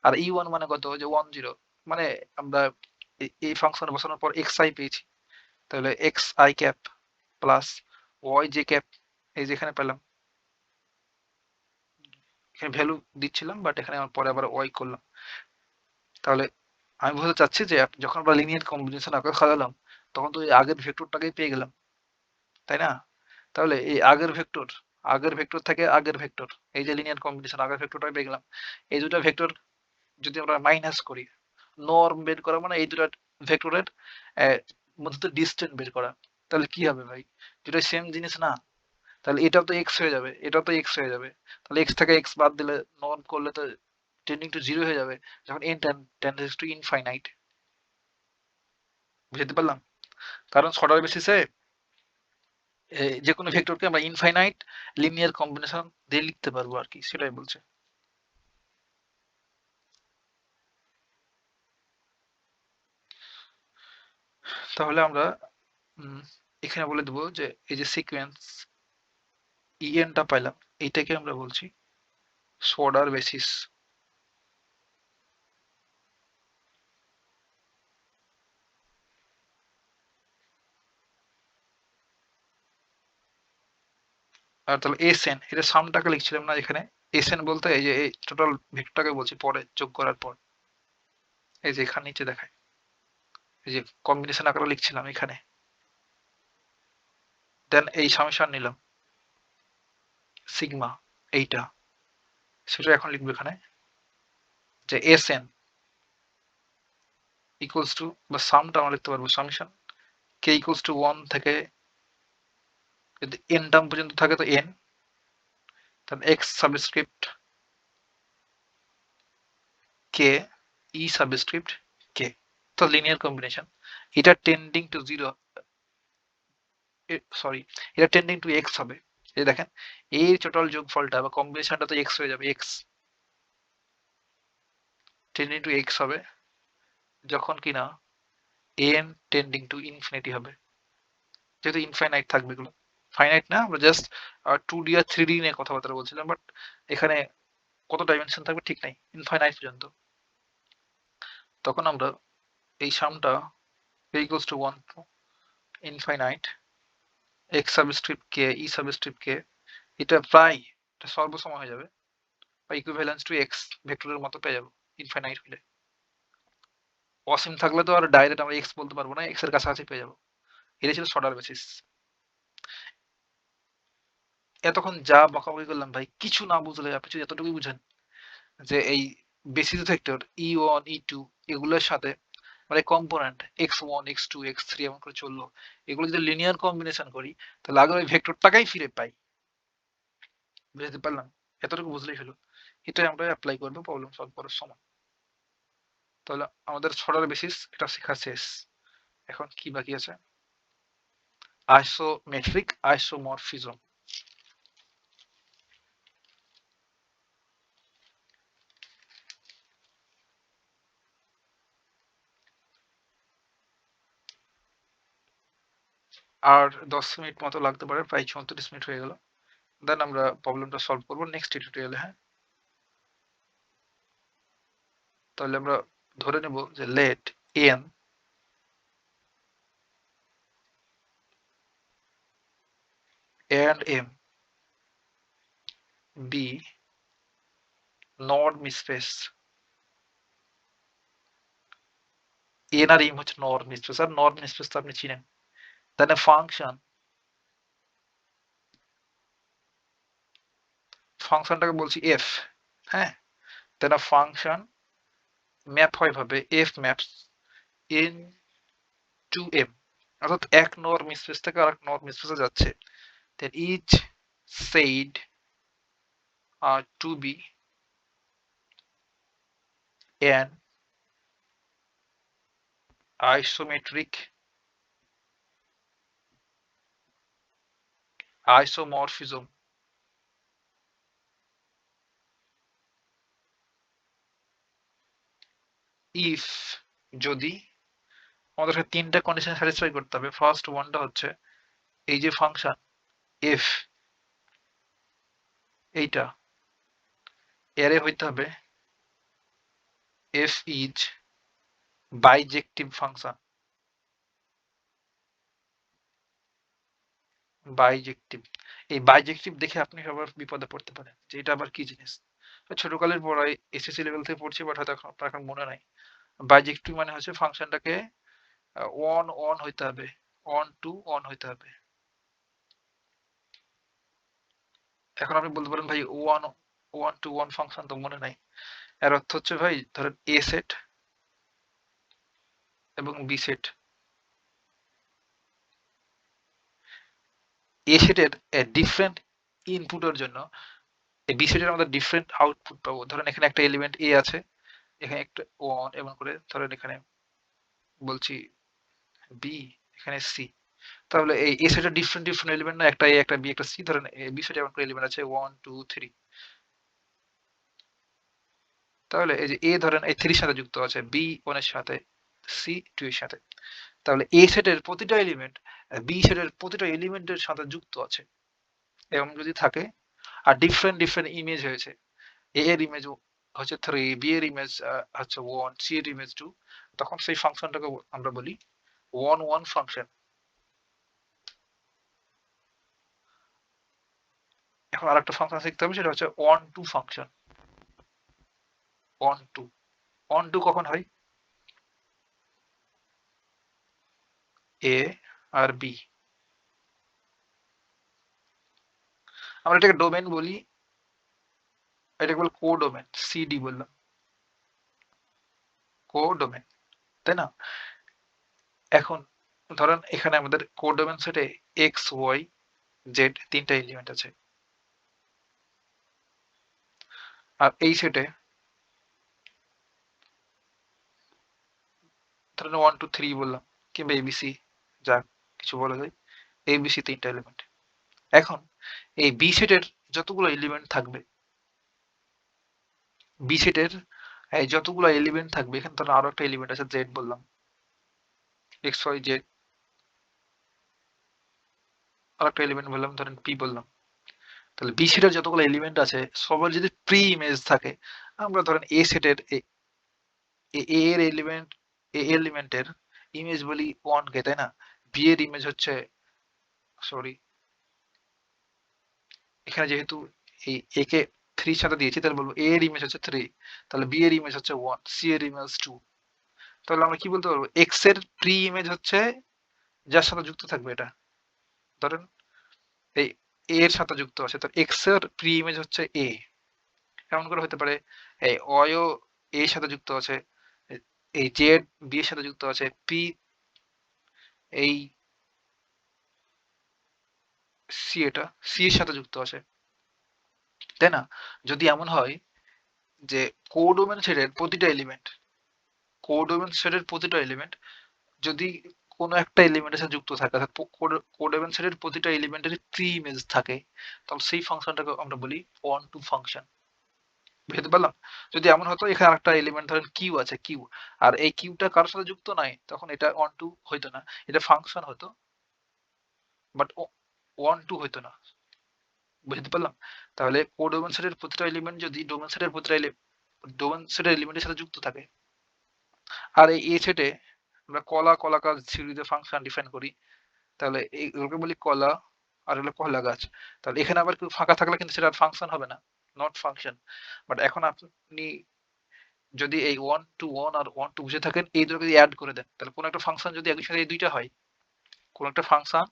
আর e1 মানে কত? যে 10, মানে আমরা এই ফাংশনে বসানোর পর xi পেয়েছি। তাহলে xi cap plus yj cap, এই যে এখানে পেলাম, এখানে ভ্যালু দিচ্ছিলাম বাট এখানে আমার পরে আবার y করলাম। তাহলে আমি বলতে চাচ্ছি যে যখন আমরা লিনিয়ার কম্বিনেশন আকারে সাজালাম তখন তো এই আগের ভেক্টরটাকেই পেয়ে গেলাম, তাই না? তাহলে এই আগের ভেক্টর থেকে আগের ভেক্টর, এই যে লিনিয়ার কম্বিনেশন আগের ভেক্টরটাই পেয়ে গেলাম। এই দুটো ভেক্টর যদি আমরা মাইনাস করি, নর্ম বের করা মানে এই দুটো ভেক্টরের মধ্যে ডিস্টেন্স বের করা, তাহলে কি হবে ভাই? দুটো সেম জিনিস না? তাহলে এটাও তো এক্স হয়ে যাবে, এটাও তো এক্স হয়ে যাবে। তাহলে এক্স থেকে এক্স বাদ দিলে নর্ম করলে তো টেন্ডিং টু জিরো হয়ে যাবে যখন n টেন্ডেন্স টু ইনফাইনাইট। বুঝতে পারলাম? কারণ ছটার বেসিসে যে কোনো ভেক্টরকে আমরা ইনফাইনাইট লিনিয়ার কম্বিনেশন দিয়ে লিখতে পারবো আর কি, সেটাই বলছে। তাহলে আমরা এখানে বলে দেবো যে এই যে সিকোয়েন্স টা পাইলাম, এইটাকে আমরা বলছি সোডার বেসিস। আর তাহলে এসএন, এটা সামটাকে লিখছিলাম না এখানে? এসএন বলতে এই যে এই টোটাল ভেক্টরটাকে বলছি পরে যোগ করার পর, এই যে এখানে নিচে দেখায়, এই যে কম্বিনেশন আকারে লিখছিলাম এখানে, দেন এই সামেশন নিলাম সিগমা, এইটা সেটা এখন লিখবো এখানে যে এসএন ইকুয়ালস টু, বা সামটা আমরা লিখতে পারবো সামেশন কে ইকুয়ালস টু 1 থেকে যদি এন টার্ম পর্যন্ত থাকে তো এন, তাহলে x subscript k e subscript কে, তো লিনিয়ার কম্বিনেশন। এটা টেন্ডিং টু জিরো, সরি, এটা টেন্ডিং টু এক্স হবে। এই দেখেন এই টোটাল যোগফলটা বা কম্বিনেশনটা তো এক্স হয়ে যাবে, এক্স টেন্ডিং টু এক্স হবে যখন কিনা এন টেন্ডিং টু ইনফিনিটি হবে, যেহেতু ইনফাইনাইট থাকবে এগুলো। ফাইনাইট না, আমরা জাস্ট 2D আর 3D নিয়ে কথাবার্তা বলছিলাম, বাট এখানে কত ডাইমেনশন থাকবে ঠিক নাই, ইনফাইনাইট পর্যন্ত। তখন আমরা এই সামটা equals to 1 to infinite x subscript k e subscript k, এটা প্রায় এটা সর্বসম হয়ে যাবে বা ইকুইভ্যালেন্স টু এক্স ভেক্টরের মতো পেয়ে যাবো ইনফাইনাইট হলে। অসীম থাকলে তো আর ডাইরেক্ট আমরা এক্স বলতে পারবো না, এক্স এর কাছাকাছি পেয়ে যাবো। এটা ছিল শর্টার বেসিস। এতক্ষণ যা বকাবকি করলাম ভাই, কিছু না বুঝলে আপনি যদি এতটুকুই বুঝেন যে এই বেসিস ভেক্টর E1 E2 এগুলোর সাথে মানে কম্পোনেন্ট x1 x2 x3 এমন করে চললো, এগুলো যদি লিনিয়ার কম্বিনেশন করি তাহলে আগে ওই ভেক্টরটাকেই ফিরে পাই। বুঝতে পারলাম? এতটুকু বুঝলেই হলো। এটাই আমরা অ্যাপ্লাই করবো প্রবলেম সলভ করার সময়। তাহলে আমাদের ছড়ার বেসিস এটা শেখা শেষ। এখন কি বাকি আছে? Isometric isomorphism. আর 10 মিনিট মতো লাগতে পারে, প্রায় 34 মিনিট হয়ে গেল। দেন আমরা প্রবলেমটা সলভ করবো নেক্সট টিউটোরিয়ালে। হ্যাঁ, তাহলে আমরা ধরে নেব যে let N and m be norm space. N আর এম হচ্ছে নর্ম স্পেস, আর নর্ম স্পেস তো আপনি চিনেন। দেন এ ফাংশনটাকে বলছি এফ। হ্যাঁ, দেন ফাংশন ম্যাপ হয় ভাবে F maps into M, অর্থাৎ এক নর্ম স্পেস থেকে আরেক নর্ম স্পেসে যাচ্ছে। Then each said to be an isometric isomorphism if যদি আমাদেরকে তিনটা কন্ডিশন স্যাটিসফাই করতে হবে। ফার্স্ট ওয়ানটা হচ্ছে এই যে ফাংশন এফ এইটা এরে হইতে হবে এফ ইজ বাইজেক্টিভ ফাংশন। বাইজেক্টিভ, এই বাইজেক্টিভ দেখে আপনি আবার বিপদে পড়তে পারেন যে এটা আবার কি জিনিস। ছোটকালের পড়ায় এসএসসি লেভেল থেকে পড়ছি, বাট হয়তো আপনার এখন মনে নাই। বাইজেক্টিভ মানে হচ্ছে ফাংশনটাকে ওয়ান ওয়ান হইতে হবে, ওয়ান টু ওয়ান হইতে হবে। এখন আপনি বলতে পারেন ভাই one one to one function তো মনে নাই। এর অর্থ হচ্ছে ভাই ধরেন এ সেট এবং বি সেট, এ সেটের ডিফারেন্ট ইনপুটের জন্য বি সেটের আমাদের ডিফারেন্ট আউটপুট পাবো। ধরেন এখানে একটা এলিমেন্ট এ আছে, এখানে একটা ওয়ান, এবং করে ধরেন এখানে বলছি বি, এখানে সি। তাহলে এই এ সেটের ডিফারেন্ট ডিফারেন্ট এলিমেন্ট না, একটা এ একটা বি একটা সি। ধরেন বি সেটে এমন করে এলিমেন্ট আছে ওয়ান টু থ্রি। তাহলে এই যে এ ধরেন এই থ্রির সাথে যুক্ত আছে, বি ওয়ানের সাথে, সি টু এর সাথে। তাহলে এ সেটের প্রতিটা এলিমেন্ট বি সেটের প্রতিটা এলিমেন্টের সাথে যুক্ত আছে। এরকম যদি থাকে আর ডিফারেন্ট ডিফারেন্ট ইমেজ হয়েছে, এ এর ইমেজ হচ্ছে থ্রি, বি এর ইমেজ হচ্ছে ওয়ান, সি এর ইমেজ টু, তখন সেই ফাংশনটাকে আমরা বলি ওয়ান ওয়ান ফাংশন। এখন আরেকটা ফাংশন শিখতে হবে, সেটা হচ্ছে one to function. One to, one to কখন হয়? এ আর বি, আমরা এটাকে ডোমেন বলি, এটাকে বলি কোডোমেন, সিডি বললাম, কোডোমেন, তাই না? এখন ধরেন এখানে আমাদের কোডোমেন সেটে এক্স ওয়াই জেড তিনটা এলিমেন্ট আছে, আর এই সেটে ধরেন ওয়ান টু থ্রি বললাম, কিংবা এবিসি, যা কিছু বলা যায়, এবিসি তিনটা এলিমেন্ট। এখন এই বি সেটের যতগুলো এলিমেন্ট থাকবে, বি সেটের এই যতগুলো এলিমেন্ট থাকবে, এখানে ধরেন আরো একটা এলিমেন্ট আছে জেড বললাম, এক্স ওয়াই জেড, আর একটা এলিমেন্ট বললাম ধরেন পি বললাম। তাহলে বি সেটের যতগুলো এলিমেন্ট আছে সবার যদি প্রি ইমেজ থাকে, আমরা ধরেন এ সেটের এর এলিমেন্ট, এ এলিমেন্টের ইমেজ বলি ওয়ান কে, তাই না? বি এর ইমেজ হচ্ছে, সরি, এখানে যেহেতু এই এ কে থ্রির সাথে দিয়েছি, তাহলে বলবো এ এর ইমেজ হচ্ছে থ্রি, তাহলে বি এর ইমেজ হচ্ছে ওয়ান, সি এর ইমেজ টু। তাহলে আমরা কি বলতে পারবো, এক্স এর প্রি ইমেজ হচ্ছে যার সাথে যুক্ত থাকবে এটা, ধরেন এই এ এর সাথে যুক্ত আছে, তো এক্স এর প্রি ইমেজ হচ্ছে এ। এমন করে হতে পারে এই অয়ও এর সাথে যুক্ত আছে, এই জেড বি এর সাথে যুক্ত আছে, পি এই সি, এটা সি এর সাথে যুক্ত আছে, তাই না? যদি এমন হয় যে কোডোমেন সেটের প্রতিটা এলিমেন্ট, কোডোমেন সেটের প্রতিটা এলিমেন্ট যদি কোনো একটা এলিমেন্টের সাথে যুক্ত থাকে, অর্থাৎ কোডোমেন সেটের প্রতিটা এলিমেন্টের প্রি ইমেজ থাকে, তাহলে সেই ফাংশনটাকে আমরা বলি ওয়ান টু ফাংশন। বুঝতে পারলাম? যদি এমন হতো এখানে আরেকটা এলিমেন্ট ধরেন কিউ আছে, কিউ, আর এই কিউটা কারোর সাথে যুক্ত নাই, তখন এটা ওয়ান টু হইতো না, এটা ফাংশন হতো, বাট ওয়ান টু হইতো না। বুঝতে পারলাম? তাহলে কোডোমেন সেটের প্রতিটা এলিমেন্ট যদি ডোমেন সেটের প্রতিটা ডোমেন সেটের এলিমেন্টের সাথে যুক্ত থাকে, আর এই এ সেটে আমরা কলা কলাকার সিরিজে ফাংশন ডিফাইন করি, তাহলে এগুলোকে বলি কলা, আর হলো কলা গাছ। তাহলে এখানে আবার কেউ ফাঁকা থাকলে কিন্তু সেটা ফাংশন হবে না, নট ফাংশন। বাট এখন আপনি যদি এই one to one R one two বুঝে থাকেন, এই দুটোকে যদি অ্যাড করে দেন, তাহলে কোনো একটা ফাংশন যদি একই সাথে এই দুইটা হয়, কোনো একটা ফাংশন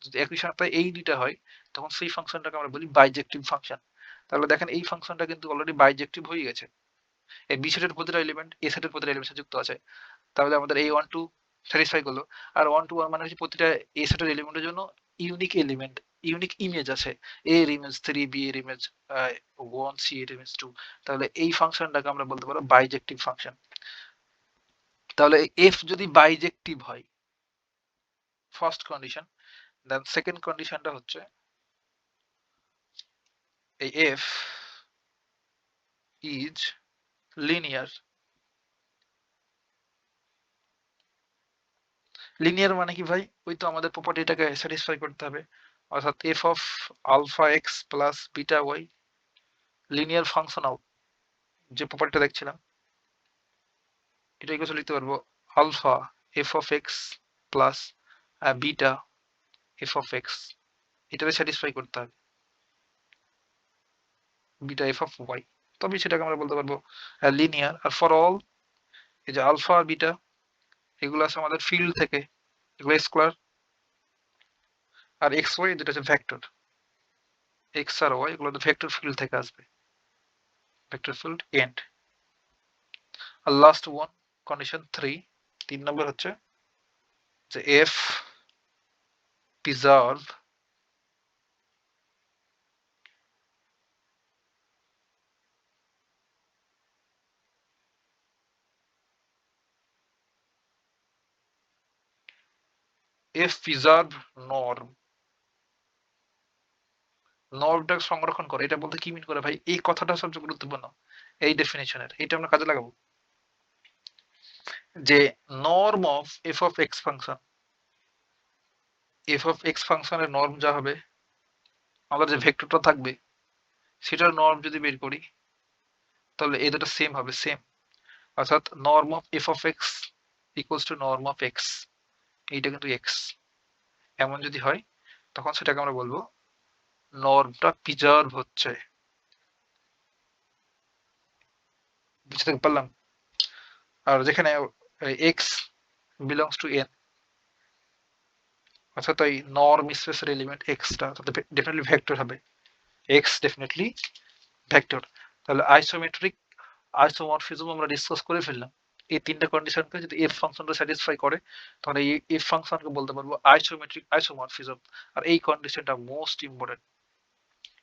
যদি একই সাথে এই দুইটা হয়, তখন সেই ফাংশনটাকে আমরা বলি বাইজেক্টিভ ফাংশন। তাহলে দেখেন এই ফাংশনটা কিন্তু অলরেডি বাইজেক্টিভ হয়ে গেছে, এই বি সেটের প্রতিটা এলিমেন্ট এ সেটের প্রতিটা এলিমেন্ট যুক্ত আছে। তাহলে আমাদের এই ওয়ান টু স্যাটিসফাই করলো। আর ওয়ান টু ওয়ান মানে হচ্ছে প্রতিটা এ সেটের এলিমেন্টের জন্য ইউনিক এলিমেন্ট, ইউনিক ইমেজ আছে, এ এর ইমেজ 3, বি এর ইমেজ 1, সি এর ইমেজ 2, তাহলে এই ফাংশনটাকে আমরা বলতে পারবো বাইজেক্টিভ ফাংশন। তাহলে এফ যদি বাইজেক্টিভ হয়, ফার্স্ট কন্ডিশন, দেন সেকেন্ড কন্ডিশনটা হচ্ছে এই এফ ইজ লিনিয়ার। লিনিয়ার মানে কি ভাই? ওই তো আমাদের প্রপার্টিটাকে স্যাটিসফাই করতে হবে, অর্থাৎ F of alpha X plus beta Y linear functional, যে প্রপার্টিটা দেখছিলাম এটা ইকুয়াল লিখতে পারবো alpha F of X plus beta F of X, এটাকে স্যাটিসফাই করতে হবে বিটা এফ অফ ওয়াই, তবে সেটাকে আমরা বলতে পারবো লিনিয়ার। আর ফর অল, এই যে আলফা আর বিটা এগুলো আছে আমাদের ফিল্ড থেকে, এগুলো স্কোয়ার, আর এক্স ওয়াই দুটো হচ্ছে ভেক্টর, এক্স আর ওয়াই এগুলো ভেক্টর ফিল্ড থেকে আসবে, ভেক্টর ফিল্ড এন্ড। আর লাস্ট ওয়ান কন্ডিশন 3, 3 নম্বর হচ্ছে যে f preserve f preserve norm, নর্মটা সংরক্ষণ করে, এটা বলতে কি মিন করে ভাই? এই কথাটা সবচেয়ে গুরুত্বপূর্ণ এই ডেফিনেশনের, এটা আমরা কাজে লাগাবো। যে norm of F of x function, F of x ফাংশনের নর্ম যা হবে, আমাদের যে ভেক্টরটা থাকবে সেটার নর্ম যদি বের করি তাহলে এই দুটো সেম হবে, সেম, অর্থাৎ norm of F of x equals two norm of x, এইটা কিন্তু এক্স, এমন যদি হয় তখন সেটাকে আমরা বলবো নর্মটা প্রিজার্ভ হচ্ছে। বুঝতে পারলাম? আর যেখানে এক্স বিলংস টু এন, অর্থাৎ এই নর্ম স্পেসের এলিমেন্ট এক্সটা ডেফিনেটলি ভেক্টর হবে, এক্স ডেফিনেটলি ভেক্টর। তাহলে আইসোমেট্রিক আইসোমরফিজম আমরা ডিসকাস করে ফেললাম। এই তিনটা কন্ডিশনকে যদি এফ ফাংশনটা স্যাটিসফাই করে তাহলে এই এফ ফাংশনকে বলতে পারবো আইসোমেট্রিক আইসোমরফিজম। আর এই কন্ডিশনটা মোস্ট ইম্পর্টেন্ট।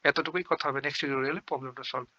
এতটুকুই কথা হবে, নেক্সট টিউটোরিয়ালে প্রবলেমটা সলভ।